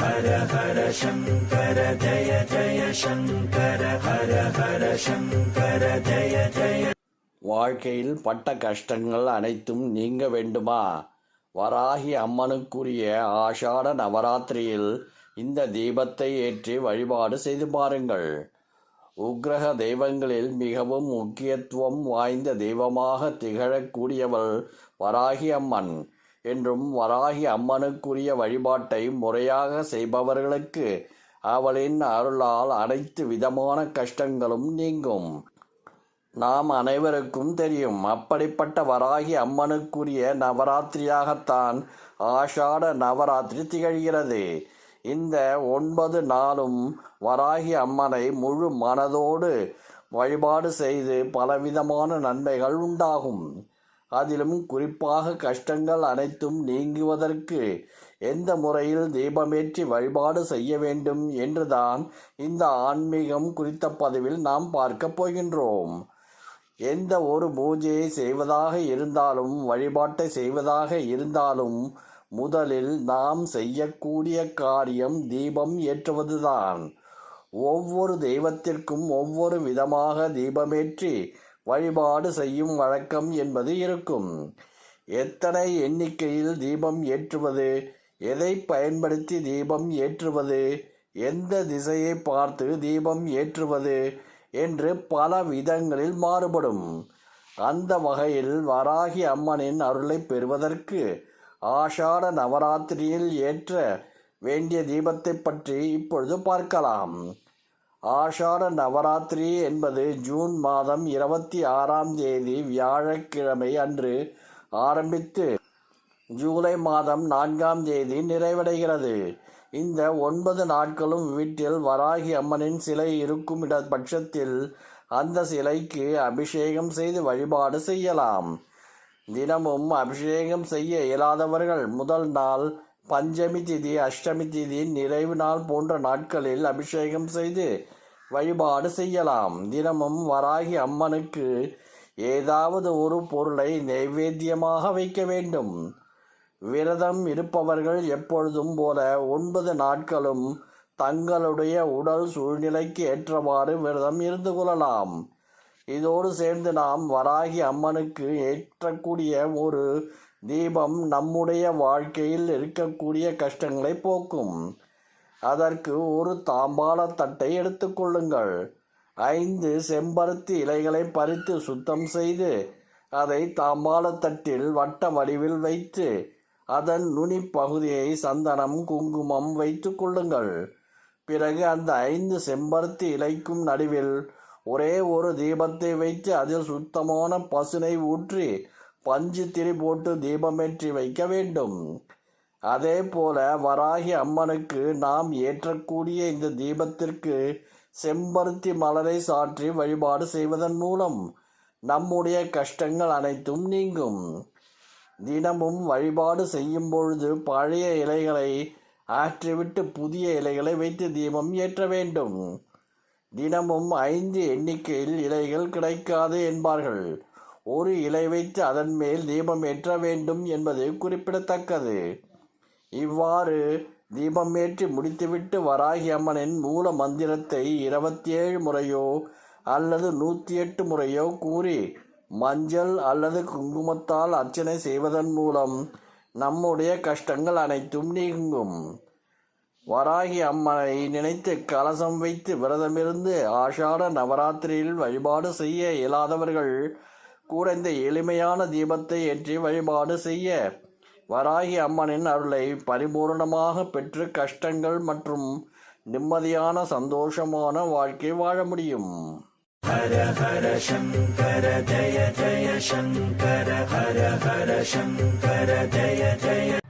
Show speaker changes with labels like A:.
A: ஹர ஹர சங்கர ஜய ஜய சங்கர ஹர ஹர சங்கர ஜய ஜய.
B: வாழ்க்கையில் பட்ட கஷ்டங்கள் அனைத்தும் நீங்க வேண்டுமா? வராகி அம்மனுக்குரிய ஆஷாட நவராத்திரியில் இந்த தீபத்தை ஏற்றி வழிபாடு செய்து பாருங்கள். உக்கிரக தெய்வங்களில் மிகவும் முக்கியத்துவம் வாய்ந்த தெய்வமாக திகழக்கூடியவள் வராகி அம்மன் என்றும் வராகி அம்மனுக்குரிய வழிபாட்டை முறையாக செய்பவர்களுக்கு அவளின் அருளால் அனைத்து விதமான கஷ்டங்களும் நீங்கும். நாம் அனைவருக்கும் தெரியும், அப்படிப்பட்ட வராகி அம்மனுக்குரிய நவராத்திரியாகத்தான் ஆஷாட நவராத்திரி திகழ்கிறது. இந்த 9 நாளும் வராகி அம்மனை முழு மனதோடு வழிபாடு செய்து பலவிதமான நன்மைகள் உண்டாகும். அதிலும் குறிப்பாக கஷ்டங்கள் அனைத்தும் நீங்குவதற்கு எந்த முறையில் தீபமேற்றி வழிபாடு செய்ய வேண்டும் என்றுதான் இந்த ஆன்மீகம் குறித்த பதிவில் நாம் பார்க்க போகின்றோம். எந்த ஒரு பூஜையை செய்வதாக இருந்தாலும் வழிபாட்டை செய்வதாக இருந்தாலும் முதலில் நாம் செய்யக்கூடிய காரியம் தீபம் ஏற்றுவதுதான். ஒவ்வொரு தெய்வத்திற்கும் ஒவ்வொரு விதமாக தீபமேற்றி வழிபாடு செய்யும் வழக்கம் என்பது இருக்கும். எத்தனை எண்ணிக்கையில் தீபம் ஏற்றுவது, எதை பயன்படுத்தி தீபம் ஏற்றுவது, எந்த திசையை பார்த்து தீபம் ஏற்றுவது என்று பல விதங்களில் மாறுபடும். அந்த வகையில் வராகி அம்மனின் அருளை பெறுவதற்கு ஆஷாட நவராத்திரியில் ஏற்ற வேண்டிய தீபத்தை பற்றி இப்பொழுது பார்க்கலாம். ஆஷாட நவராத்திரி என்பது ஜூன் மாதம் 26ஆம் தேதி வியாழக்கிழமை அன்று ஆரம்பித்து ஜூலை மாதம் 4ஆம் தேதி நிறைவடைகிறது. இந்த 9 நாட்களும் வீட்டில் வராகி அம்மனின் சிலை இருக்கும் பட்சத்தில் அந்த சிலைக்கு அபிஷேகம் செய்து வழிபாடு செய்யலாம். தினமும் அபிஷேகம் செய்ய இயலாதவர்கள் முதல் நாள், பஞ்சமி திதி, அஷ்டமி திதி, நிறைவு நாள் போன்ற நாட்களில் அபிஷேகம் செய்து வழிபாடு செய்யலாம். தினமும் வராகி அம்மனுக்கு ஏதாவது ஒரு பொருளை நைவேத்தியமாக வைக்க வேண்டும். விரதம் இருப்பவர்கள் எப்பொழுதும் போல 9 நாட்களும் தங்களுடைய உடல் சூழ்நிலைக்கு ஏற்றவாறு விரதம் இருந்து கொள்ளலாம். இதோடு சேர்ந்து நாம் வராகி அம்மனுக்கு ஏற்றக்கூடிய ஒரு தீபம் நம்முடைய வாழ்க்கையில் இருக்கக்கூடிய கஷ்டங்களை போக்கும். அதற்கு ஒரு தாம்பாள தட்டை எடுத்துக்கொள்ளுங்கள். 5 செம்பருத்தி இலைகளை பறித்து சுத்தம் செய்து அதை தாம்பாள தட்டில் வட்ட வடிவில் வைத்து அதன் நுனி பகுதியை சந்தனம், குங்குமம் வைத்து கொள்ளுங்கள். பிறகு அந்த 5 செம்பருத்தி இலைக்கும் நடுவில் ஒரே ஒரு தீபத்தை வைத்து அதில் சுத்தமான பசுனை ஊற்றி பஞ்சு திரி போட்டு தீபமேற்றி வைக்க வேண்டும். அதே போல வராகி அம்மனுக்கு நாம் ஏற்றக்கூடிய இந்த தீபத்திற்கு செம்பருத்தி மலரை சாற்றி வழிபாடு செய்வதன் மூலம் நம்முடைய கஷ்டங்கள் அனைத்தும் நீங்கும். தினமும் வழிபாடு செய்யும் பொழுது பழைய இலைகளை ஆற்றிவிட்டு புதிய இலைகளை வைத்து தீபம் ஏற்ற வேண்டும். தினமும் 5 எண்ணிக்கையில் இலைகள் கிடைக்காது என்பார்கள். ஒரு இலை வைத்து அதன் மேல் தீபம் ஏற்ற வேண்டும் என்பது குறிப்பிடத்தக்கது. இவ்வாறு தீபம் ஏற்றி முடித்துவிட்டு வராகி அம்மனின் மூல மந்திரத்தை 27 முறையோ அல்லது 108 முறையோ கூறி மஞ்சள் அல்லது குங்குமத்தால் அர்ச்சனை செய்வதன் மூலம் நம்முடைய கஷ்டங்கள் அனைத்தும் நீங்கும். வராகி அம்மனை நினைத்து கலசம் வைத்து விரதமிருந்து ஆஷாட நவராத்திரியில் வழிபாடு செய்ய இயலாதவர்கள் கூட இந்த எளிமையான தீபத்தை ஏற்றி வழிபாடு செய்ய வராகி அம்மனின் அருளை பரிபூர்ணமாக பெற்று கஷ்டங்கள் மற்றும் நிம்மதியான சந்தோஷமான வாழ்க்கை வாழ முடியும்.
A: ஹர ஹர சங்கர ஜய ஜய சங்கர ஹர ஹர சங்கர ஜய ஜய.